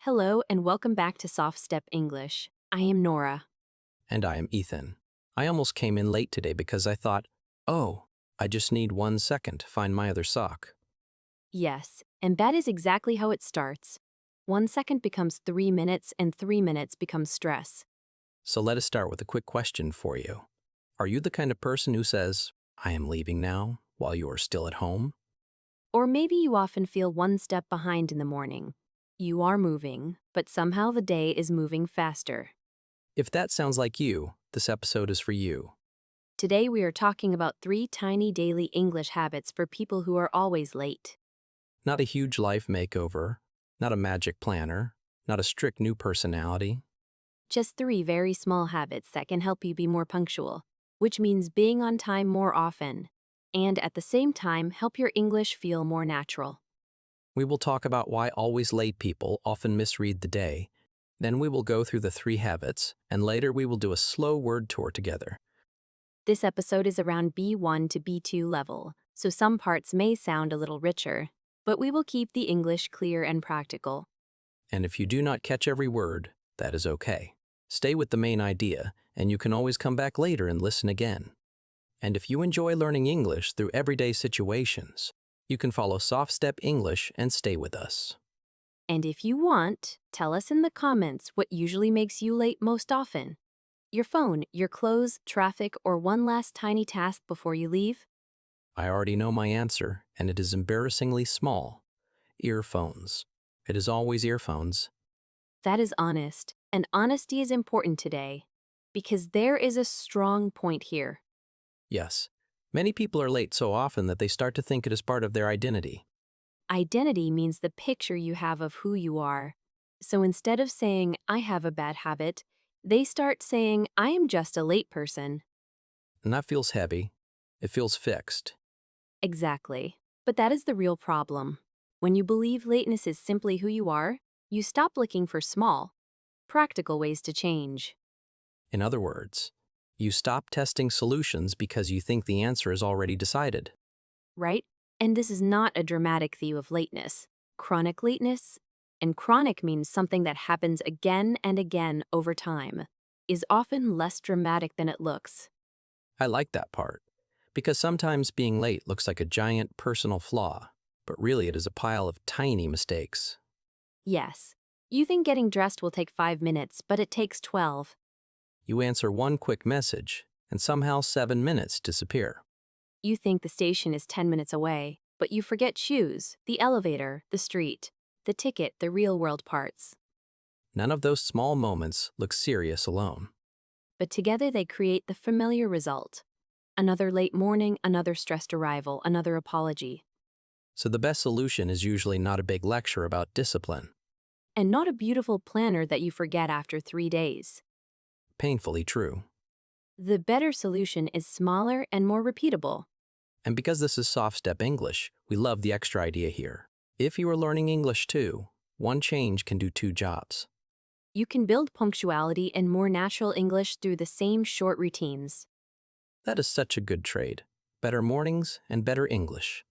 Hello and welcome back to Soft Step English. I am Nora. And I am Ethan. I almost came in late today because I thought, oh, I just need 1 second to find my other sock. Yes, and that is exactly how it starts. 1 second becomes 3 minutes and 3 minutes becomes stress. So let us start with a quick question for you. Are you the kind of person who says, I am leaving now, while you are still at home? Or maybe you often feel one step behind in the morning. You are moving, but somehow the day is moving faster. If that sounds like you, this episode is for you. Today we are talking about 3 tiny daily English habits for people who are always late. Not a huge life makeover, not a magic planner, not a strict new personality. Just 3 very small habits that can help you be more punctual, which means being on time more often, and at the same time help your English feel more natural. We will talk about why always late people often misread the day. Then we will go through the 3 habits, and later we will do a slow word tour together. This episode is around B1 to B2 level, so some parts may sound a little richer, but we will keep the English clear and practical. And if you do not catch every word, that is okay. Stay with the main idea, and you can always come back later and listen again. And if you enjoy learning English through everyday situations, you can follow Soft Step English and stay with us. And if you want, tell us in the comments what usually makes you late most often. Your phone, your clothes, traffic, or one last tiny task before you leave? I already know my answer, and it is embarrassingly small. Earphones. It is always earphones. That is honest, and honesty is important today, because there is a strong point here. Yes, many people are late so often that they start to think it is part of their identity. Identity means the picture you have of who you are. So instead of saying, I have a bad habit, they start saying, I am just a late person. And that feels heavy. It feels fixed. Exactly. But that is the real problem. When you believe lateness is simply who you are, you stop looking for small, practical ways to change. In other words, you stop testing solutions because you think the answer is already decided. Right? And this is not a dramatic view of lateness. Chronic lateness, and chronic means something that happens again and again over time, is often less dramatic than it looks. I like that part, because sometimes being late looks like a giant personal flaw, but really it is a pile of tiny mistakes. Yes, you think getting dressed will take 5 minutes, but it takes 12. You answer one quick message, and somehow 7 minutes disappear. You think the station is 10 minutes away, but you forget shoes, the elevator, the street, the ticket, the real-world parts. None of those small moments look serious alone. But together they create the familiar result. Another late morning, another stressed arrival, another apology. So the best solution is usually not a big lecture about discipline. And not a beautiful planner that you forget after 3 days. Painfully true. The better solution is smaller and more repeatable. And because this is Soft Step English, we love the extra idea here. If you are learning English too, one change can do 2 jobs. You can build punctuality and more natural English through the same short routines. That is such a good trade. Better mornings and better English.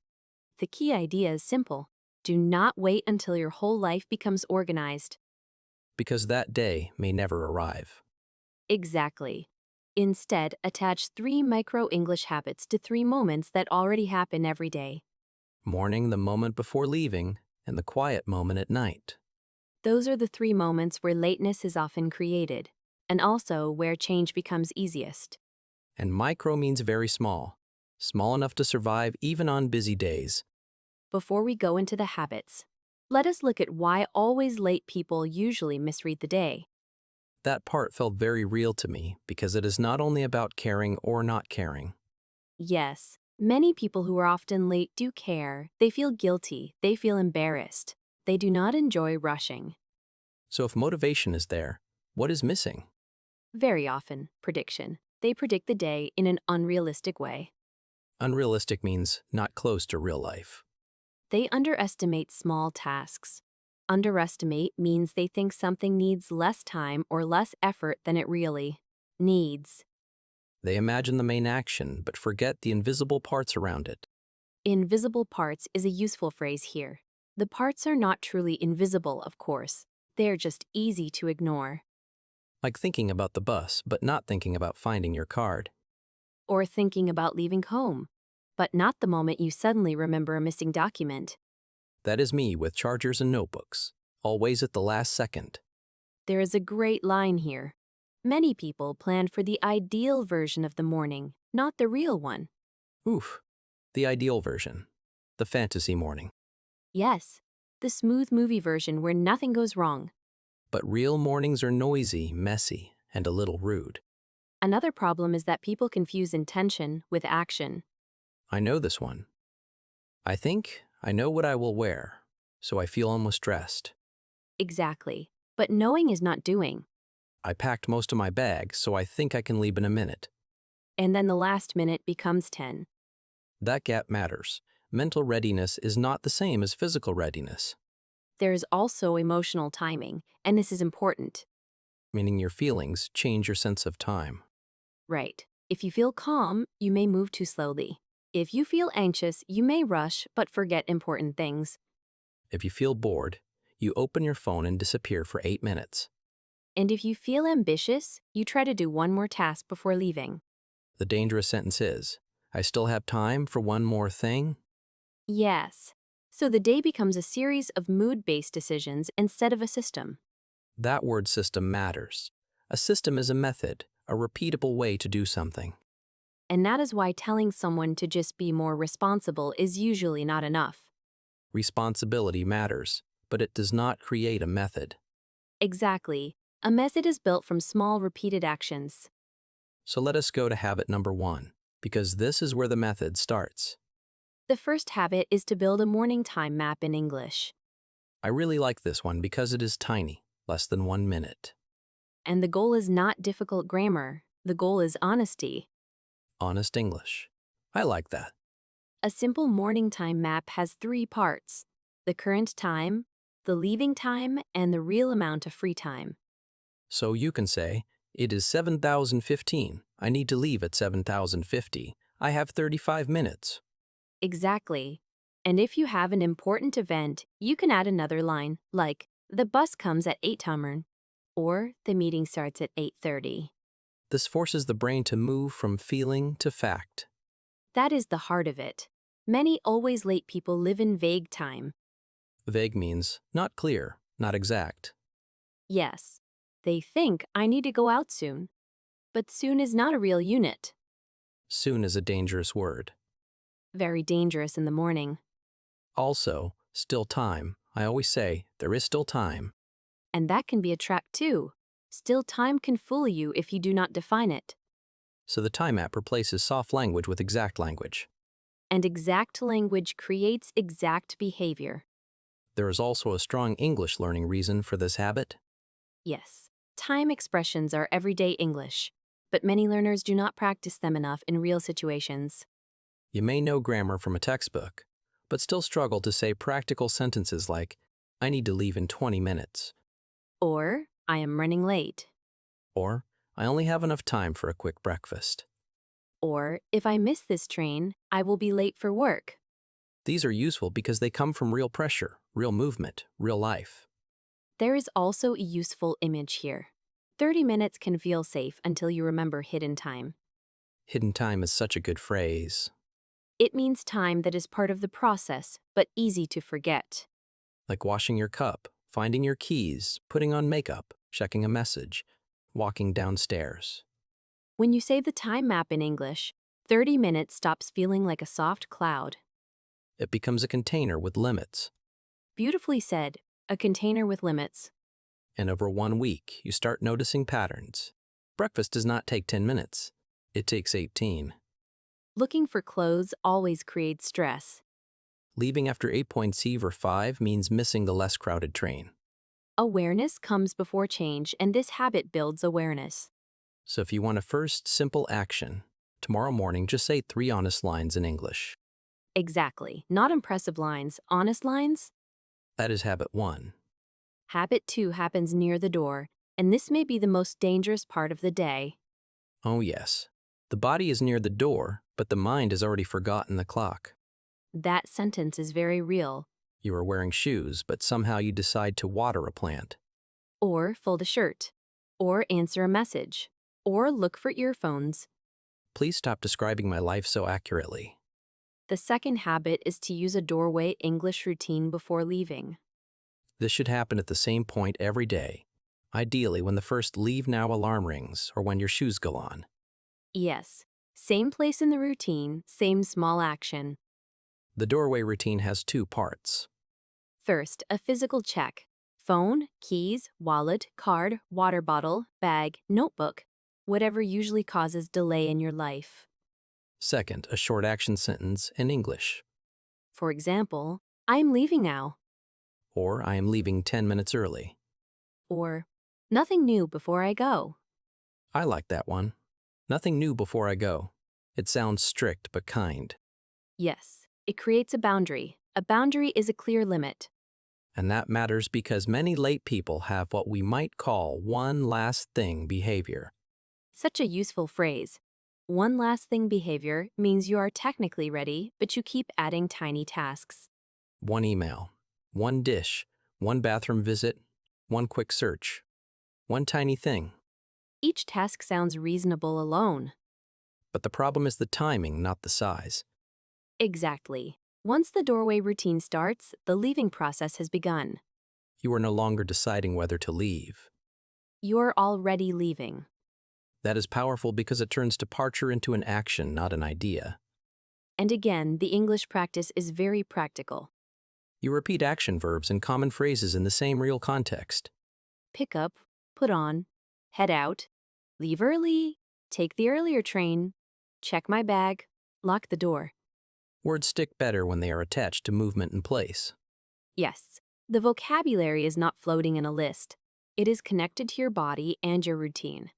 The key idea is simple. Do not wait until your whole life becomes organized. Because that day may never arrive. Exactly. Instead, attach 3 micro-English habits to 3 moments that already happen every day. Morning, the moment before leaving, and the quiet moment at night. Those are the 3 moments where lateness is often created, and also where change becomes easiest. And micro means very small. Small enough to survive even on busy days. Before we go into the habits, let us look at why always late people usually misread the day. That part felt very real to me because it is not only about caring or not caring. Yes, many people who are often late do care. They feel guilty. They feel embarrassed. They do not enjoy rushing. So if motivation is there, what is missing? Very often, prediction. They predict the day in an unrealistic way. Unrealistic means not close to real life. They underestimate small tasks. Underestimate means they think something needs less time or less effort than it really needs. They imagine the main action but forget the invisible parts around it. Invisible parts is a useful phrase here. The parts are not truly invisible, of course. They're just easy to ignore. Like thinking about the bus, but not thinking about finding your card. Or thinking about leaving home, but not the moment you suddenly remember a missing document. That is me with chargers and notebooks, always at the last second. There is a great line here. Many people plan for the ideal version of the morning, not the real one. Oof, the ideal version. The fantasy morning. Yes, the smooth movie version where nothing goes wrong. But real mornings are noisy, messy, and a little rude. Another problem is that people confuse intention with action. I know this one. I think I know what I will wear, so I feel almost dressed. Exactly. But knowing is not doing. I packed most of my bag, so I think I can leave in a minute. And then the last minute becomes 10. That gap matters. Mental readiness is not the same as physical readiness, There is also emotional timing, and this is important. meaning your feelings change your sense of time. Right. If you feel calm, you may move too slowly. If you feel anxious, you may rush but forget important things. If you feel bored, you open your phone and disappear for 8 minutes. And if you feel ambitious, you try to do one more task before leaving. The dangerous sentence is, I still have time for one more thing? Yes. So the day becomes a series of mood-based decisions instead of a system. That word system matters. A system is a method, a repeatable way to do something. And that is why telling someone to just be more responsible is usually not enough. Responsibility matters, but it does not create a method. Exactly. A method is built from small repeated actions. So let us go to habit number 1, because this is where the method starts. The first habit is to build a morning time map in English. I really like this one because it is tiny, less than 1 minute. And the goal is not difficult grammar. The goal is honesty. Honest English. I like that. A simple morning time map has 3 parts: the current time, the leaving time, and the real amount of free time. So you can say, it is 7,015. I need to leave at 7,050. I have 35 minutes. Exactly. And if you have an important event, you can add another line, like, the bus comes at 8 Tummern, or the meeting starts at 8:30. This forces the brain to move from feeling to fact. That is the heart of it. Many always late people live in vague time. Vague means not clear, not exact. Yes, they think I need to go out soon. But soon is not a real unit. Soon is a dangerous word. Very dangerous in the morning. Also, still time. I always say, there is still time. And that can be a trap too. Still, time can fool you if you do not define it. So the time app replaces soft language with exact language. And exact language creates exact behavior. There is also a strong English learning reason for this habit. Yes, time expressions are everyday English, but many learners do not practice them enough in real situations. You may know grammar from a textbook, but still struggle to say practical sentences like, I need to leave in 20 minutes, Or, I am running late. or I only have enough time for a quick breakfast. Or, if I miss this train, I will be late for work. These are useful because they come from real pressure, real movement, real life. There is also a useful image here. 30 minutes can feel safe until you remember hidden time. Hidden time is such a good phrase. It means time that is part of the process, but easy to forget. Like washing your cup, finding your keys, putting on makeup, checking a message, walking downstairs. When you say the time map in English, 30 minutes stops feeling like a soft cloud. It becomes a container with limits. Beautifully said, a container with limits. And over 1 week, you start noticing patterns. Breakfast does not take 10 minutes. It takes 18. Looking for clothes always creates stress. Leaving after 8.7 or 5 means missing the less crowded train. Awareness comes before change, and this habit builds awareness. So if you want a first simple action, tomorrow morning just say 3 honest lines in English. Exactly. Not impressive lines, honest lines. That is habit 1. Habit 2 happens near the door, and this may be the most dangerous part of the day. Oh yes. The body is near the door, but the mind has already forgotten the clock. That sentence is very real. You are wearing shoes, but somehow you decide to water a plant. or fold a shirt, or answer a message, or look for earphones. Please stop describing my life so accurately. The second habit is to use a doorway English routine before leaving. This should happen at the same point every day, ideally when the first leave now alarm rings or when your shoes go on. Yes, same place in the routine, same small action. The doorway routine has two parts. First, a physical check. Phone, keys, wallet, card, water bottle, bag, notebook. Whatever usually causes delay in your life. Second, a short action sentence in English, For example, I'm leaving now, or I am leaving 10 minutes early. or nothing new before I go. I like that one. Nothing new before I go. It sounds strict but kind. Yes, it creates a boundary. A boundary is a clear limit. And that matters because many late people have what we might call one last thing behavior. Such a useful phrase. One last thing behavior means you are technically ready, but you keep adding tiny tasks. One email, one dish, one bathroom visit, one quick search, one tiny thing. Each task sounds reasonable alone. But the problem is the timing, not the size. Exactly. Once the doorway routine starts, the leaving process has begun. You are no longer deciding whether to leave. You're already leaving. That is powerful because it turns departure into an action, not an idea. And again, the English practice is very practical. You repeat action verbs and common phrases in the same real context. Pick up, put on, head out, leave early, take the earlier train, check my bag, lock the door. Words stick better when they are attached to movement and place. Yes, the vocabulary is not floating in a list. It is connected to your body and your routine.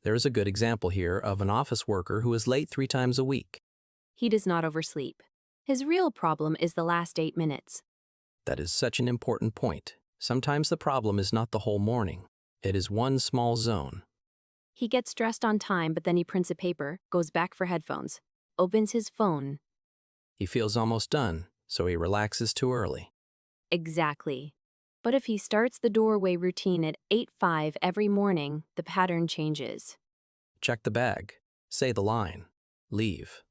There is a good example here of an office worker who is late 3 times a week. He does not oversleep. His real problem is the last 8 minutes. That is such an important point. Sometimes the problem is not the whole morning. It is one small zone. He gets dressed on time, but then he prints a paper, goes back for headphones, opens his phone. He feels almost done, so he relaxes too early. Exactly. But if he starts the doorway routine at 8:05 every morning, the pattern changes. Check the bag. Say the line. Leave.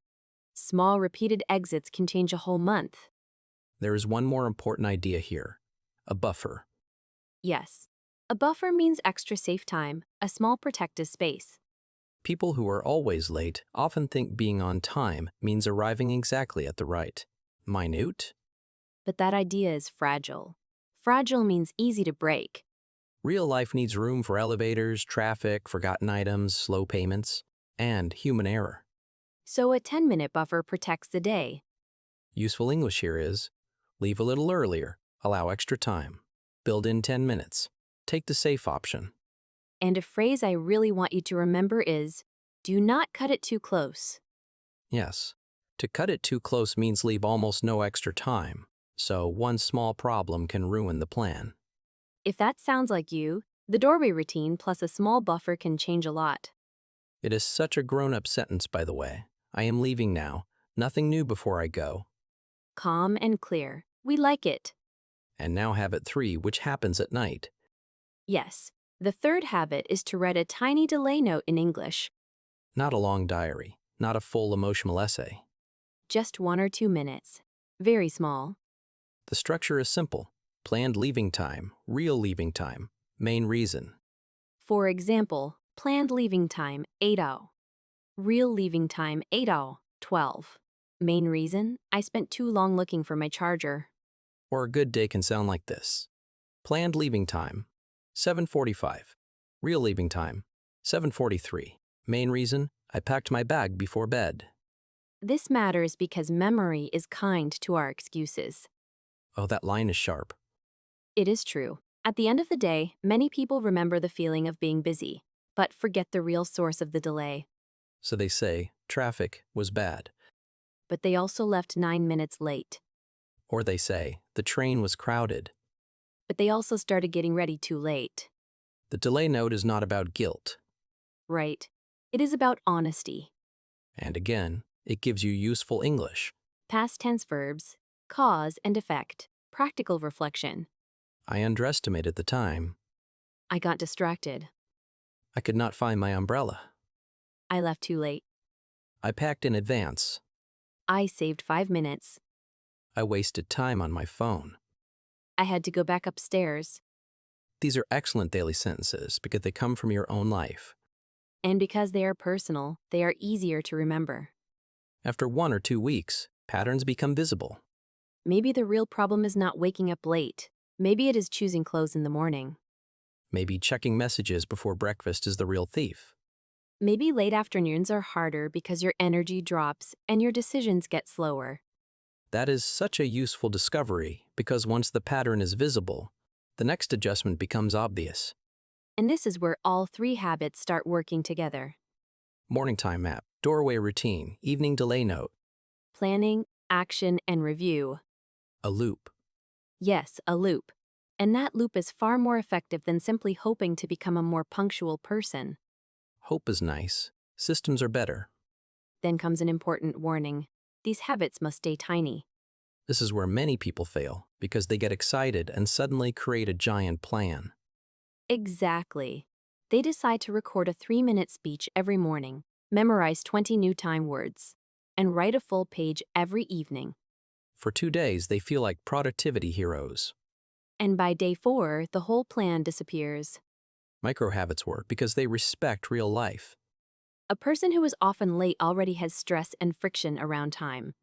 Small repeated exits can change a whole month. There is one more important idea here. A buffer. Yes. A buffer means extra safe time, a small protective space. People who are always late often think being on time means arriving exactly at the right. Minute? But that idea is fragile. Fragile means easy to break. Real life needs room for elevators, traffic, forgotten items, slow payments, and human error. So a 10-minute buffer protects the day. Useful English here is leave a little earlier, allow extra time, build in 10 minutes, take the safe option. And a phrase I really want you to remember is, do not cut it too close. Yes, to cut it too close means leave almost no extra time, so one small problem can ruin the plan. If that sounds like you, the doorway routine plus a small buffer can change a lot. It is such a grown-up sentence, by the way. I am leaving now. Nothing new before I go. Calm and clear. We like it. And now habit 3, which happens at night. Yes. The third habit is to write a tiny delay note in English. Not a long diary, not a full emotional essay. Just 1 or 2 minutes. Very small. The structure is simple. Planned leaving time, real leaving time, main reason. For example, planned leaving time 8:00. Real leaving time 8:00, 12. Main reason, I spent too long looking for my charger. Or a good day can sound like this. Planned leaving time, 7:45. Real leaving time, 7:43. Main reason, I packed my bag before bed. This matters because memory is kind to our excuses. Oh, that line is sharp. It is true. At the end of the day, many people remember the feeling of being busy, but forget the real source of the delay. So they say, traffic was bad. But they also left 9 minutes late. Or they say, the train was crowded. But they also started getting ready too late. The delay note is not about guilt. Right. It is about honesty. And again, it gives you useful English. Past tense verbs, cause and effect, practical reflection. I underestimated the time. I got distracted. I could not find my umbrella. I left too late. I packed in advance. I saved 5 minutes. I wasted time on my phone. I had to go back upstairs. These are excellent daily sentences because they come from your own life. And because they are personal, they are easier to remember. After 1 or 2 weeks, patterns become visible. Maybe the real problem is not waking up late. Maybe it is choosing clothes in the morning. Maybe checking messages before breakfast is the real thief. Maybe late afternoons are harder because your energy drops and your decisions get slower. That is such a useful discovery because once the pattern is visible, the next adjustment becomes obvious. And this is where all three habits start working together. Morning time map, doorway routine, evening delay note, Planning, action, and review. a loop. Yes, a loop. And that loop is far more effective than simply hoping to become a more punctual person. Hope is nice. Systems are better. Then comes an important warning. These habits must stay tiny. This is where many people fail because they get excited and suddenly create a giant plan. Exactly. They decide to record a 3-minute speech every morning, memorize 20 new time words, and write a full page every evening. For 2 days, they feel like productivity heroes. And by day 4, the whole plan disappears. Micro habits work because they respect real life. A person who is often late already has stress and friction around time.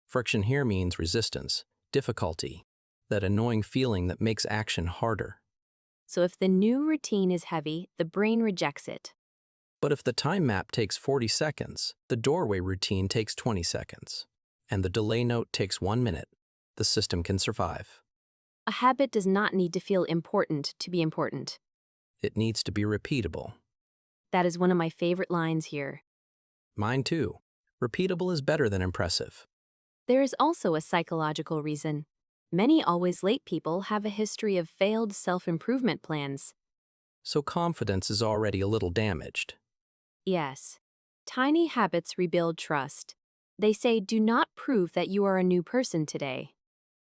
Friction here means resistance, difficulty, that annoying feeling that makes action harder. So if the new routine is heavy, the brain rejects it. But if the time map takes 40 seconds, the doorway routine takes 20 seconds, and the delay note takes 1 minute, the system can survive. A habit does not need to feel important to be important. It needs to be repeatable. That is one of my favorite lines here. Mine too. Repeatable is better than impressive. There is also a psychological reason. Many always late people have a history of failed self-improvement plans. So confidence is already a little damaged. Yes. Tiny habits rebuild trust. They say do not prove that you are a new person today.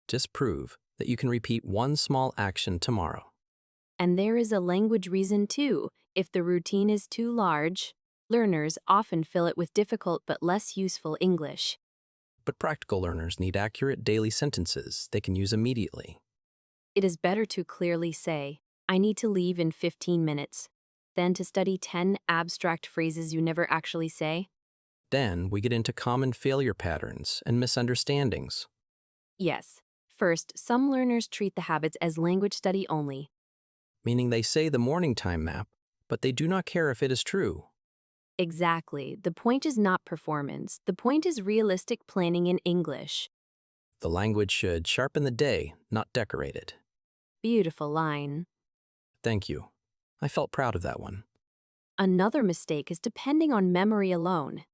Just prove that you can repeat one small action tomorrow. And there is a language reason too. If the routine is too large, learners often fill it with difficult but less useful English. But practical learners need accurate daily sentences they can use immediately. It is better to clearly say, I need to leave in 15 minutes, than to study 10 abstract phrases you never actually say. Then we get into common failure patterns and misunderstandings. Yes. First, some learners treat the habits as language study only. Meaning they say the morning time map, but they do not care if it is true. Exactly. The point is not performance. The point is realistic planning in English. The language should sharpen the day, not decorate it. Beautiful line. Thank you. I felt proud of that one. Another mistake is depending on memory alone.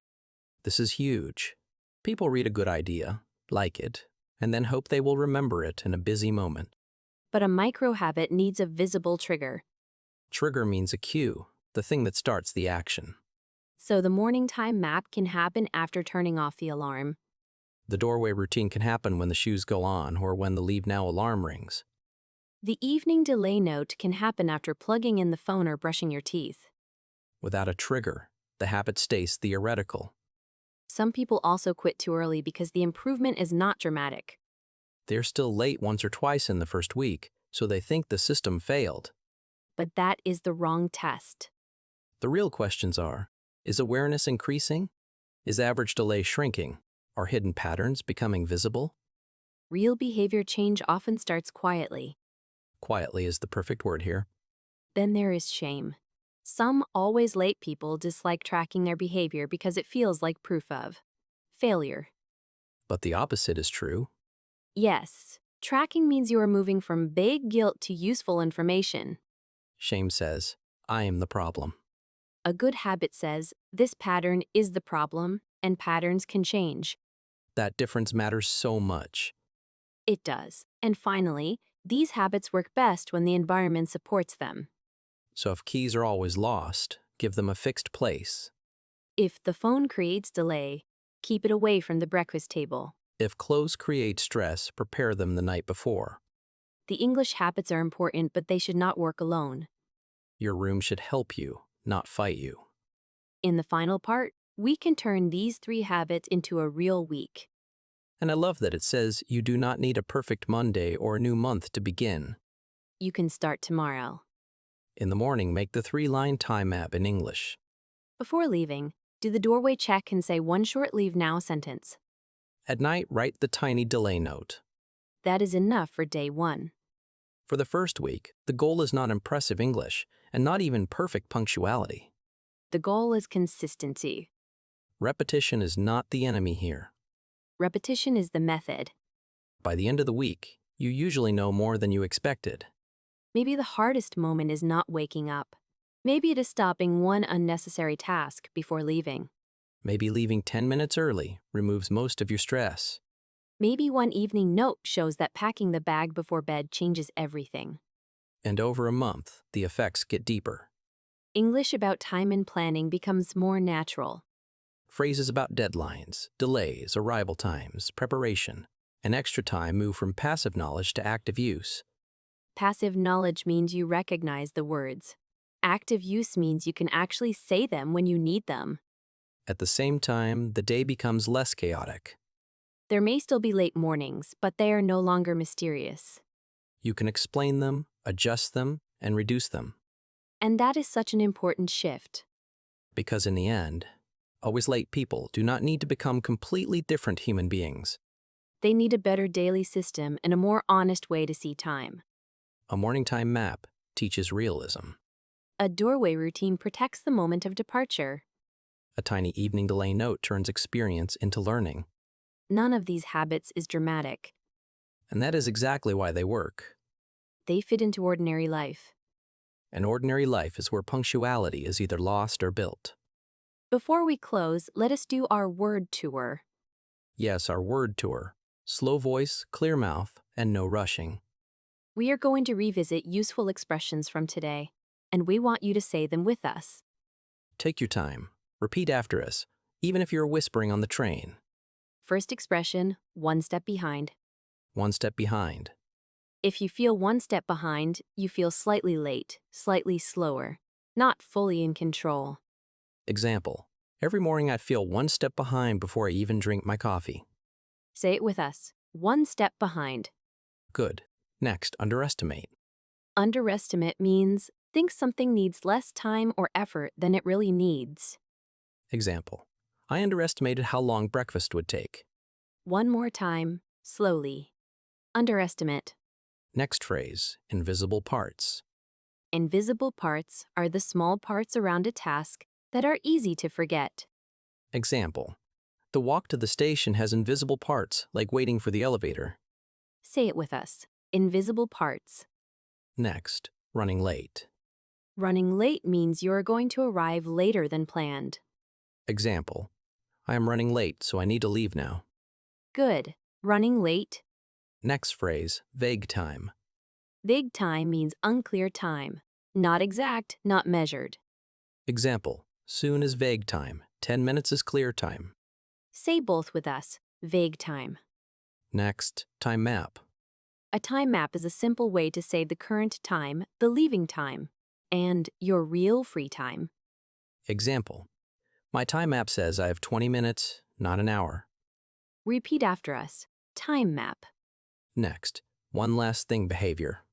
This is huge. People read a good idea, like it, and then hope they will remember it in a busy moment. But a micro habit needs a visible trigger. Trigger means a cue, the thing that starts the action. So the morning time map can happen after turning off the alarm. The doorway routine can happen when the shoes go on or when the leave now alarm rings. The evening delay note can happen after plugging in the phone or brushing your teeth. Without a trigger, the habit stays theoretical. Some people also quit too early because the improvement is not dramatic. They're still late once or twice in the first week, so they think the system failed. But that is the wrong test. The real questions are, is awareness increasing? Is average delay shrinking? Are hidden patterns becoming visible? Real behavior change often starts quietly. Quietly is the perfect word here. Then there is shame. Some always late people dislike tracking their behavior because it feels like proof of failure. But the opposite is true. Yes, tracking means you are moving from vague guilt to useful information. Shame says, I am the problem. A good habit says, this pattern is the problem, and patterns can change. That difference matters so much. It does. And finally, these habits work best when the environment supports them. So if keys are always lost, give them a fixed place. If the phone creates delay, keep it away from the breakfast table. If clothes create stress, prepare them the night before. The English habits are important, but they should not work alone. Your room should help you, not fight you. In the final part, we can turn these 3 habits into a real week. And I love that it says you do not need a perfect Monday or a new month to begin. You can start tomorrow. In the morning, make the 3-line time map in English. Before leaving, do the doorway check and say one short leave now sentence. At night, write the tiny delay note. That is enough for day 1. For the first week, the goal is not impressive English and not even perfect punctuality. The goal is consistency. Repetition is not the enemy here. Repetition is the method. By the end of the week, you usually know more than you expected. Maybe the hardest moment is not waking up. Maybe it is stopping one unnecessary task before leaving. Maybe leaving 10 minutes early removes most of your stress. Maybe one evening note shows that packing the bag before bed changes everything. And over a month, the effects get deeper. English about time and planning becomes more natural. Phrases about deadlines, delays, arrival times, preparation, and extra time move from passive knowledge to active use. Passive knowledge means you recognize the words. Active use means you can actually say them when you need them. At the same time, the day becomes less chaotic. There may still be late mornings, but they are no longer mysterious. You can explain them, adjust them, and reduce them. And that is such an important shift. Because in the end, always late people do not need to become completely different human beings. They need a better daily system and a more honest way to see time. A morning time map teaches realism. A doorway routine protects the moment of departure. A tiny evening delay note turns experience into learning. None of these habits is dramatic. And that is exactly why they work. They fit into ordinary life. An ordinary life is where punctuality is either lost or built. Before we close, let us do our word tour. Yes, our word tour. Slow voice, clear mouth, and no rushing. We are going to revisit useful expressions from today, and we want you to say them with us. Take your time. Repeat after us, even if you're whispering on the train. First expression, one step behind. One step behind. If you feel one step behind, you feel slightly late, slightly slower, not fully in control. Example. Every morning I feel one step behind before I even drink my coffee. Say it with us. One step behind. Good. Next, underestimate. Underestimate means think something needs less time or effort than it really needs. Example. I underestimated how long breakfast would take. One more time, slowly. Underestimate. Next phrase, invisible parts. Invisible parts are the small parts around a task that are easy to forget. Example. The walk to the station has invisible parts, like waiting for the elevator. Say it with us. Invisible parts. Next, running late. Running late means you are going to arrive later than planned. Example. I am running late, so I need to leave now. Good. Running late. Next phrase, vague time. Vague time means unclear time. Not exact, not measured. Example. Soon is vague time. 10 minutes is clear time. Say both with us. Vague time. Next, time map. A time map is a simple way to say the current time, the leaving time, and your real free time. Example. My time map says I have 20 minutes, not an hour. Repeat after us. Time map. Next, one last thing behavior.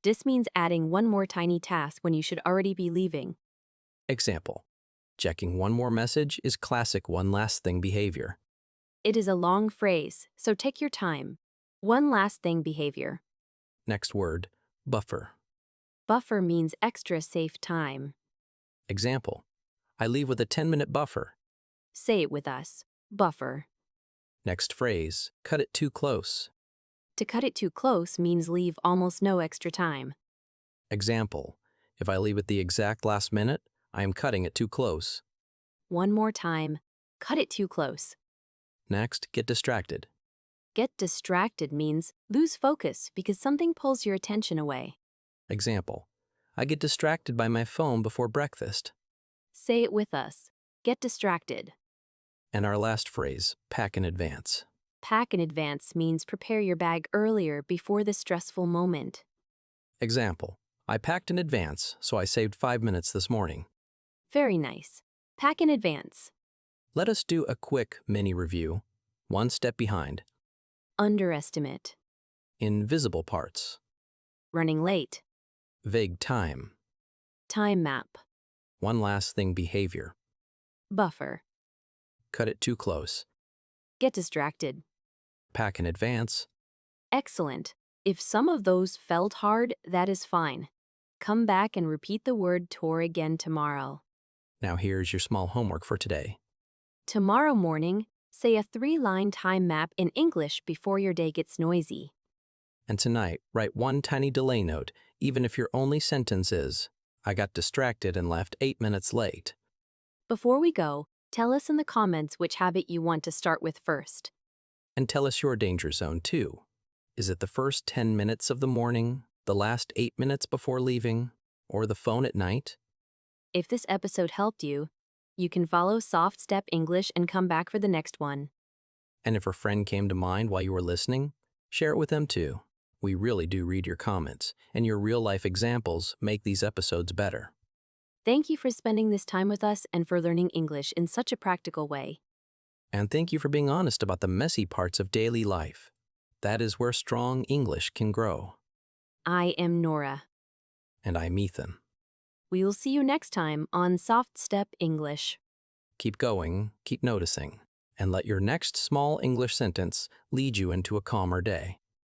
This means adding one more tiny task when you should already be leaving. Example. Checking one more message is classic one last thing behavior. It is a long phrase, so take your time. One last thing behavior. Next word, buffer. Buffer means extra safe time. Example. I leave with a 10-minute buffer. Say it with us. Buffer. Next phrase, cut it too close. To cut it too close means leave almost no extra time. Example. If I leave at the exact last minute, I am cutting it too close. One more time. Cut it too close. Next, get distracted. Get distracted means lose focus because something pulls your attention away. Example. I get distracted by my phone before breakfast. Say it with us. Get distracted. And our last phrase, pack in advance. Pack in advance means prepare your bag earlier before the stressful moment. Example. I packed in advance, so I saved 5 minutes this morning. Very nice. Pack in advance. Let us do a quick mini review. One step behind. Underestimate. Invisible parts. Running late. Vague time. Time map. One last thing behavior. Buffer. Cut it too close. Get distracted. Pack in advance. Excellent. If some of those felt hard, that is fine. Come back and repeat the word tour again tomorrow. Now here's your small homework for today. Tomorrow morning, say a 3-line time map in English before your day gets noisy. And tonight, write one tiny delay note, even if your only sentence is, I got distracted and left 8 minutes late. Before we go, tell us in the comments which habit you want to start with first. And tell us your danger zone too. Is it the first 10 minutes of the morning, the last 8 minutes before leaving, or the phone at night? If this episode helped you, you can follow Soft Step English and come back for the next one. And if a friend came to mind while you were listening, share it with them too. We really do read your comments, and your real-life examples make these episodes better. Thank you for spending this time with us and for learning English in such a practical way. And thank you for being honest about the messy parts of daily life. That is where strong English can grow. I am Nora. And I'm Ethan. We will see you next time on Soft Step English. Keep going, keep noticing, and let your next small English sentence lead you into a calmer day.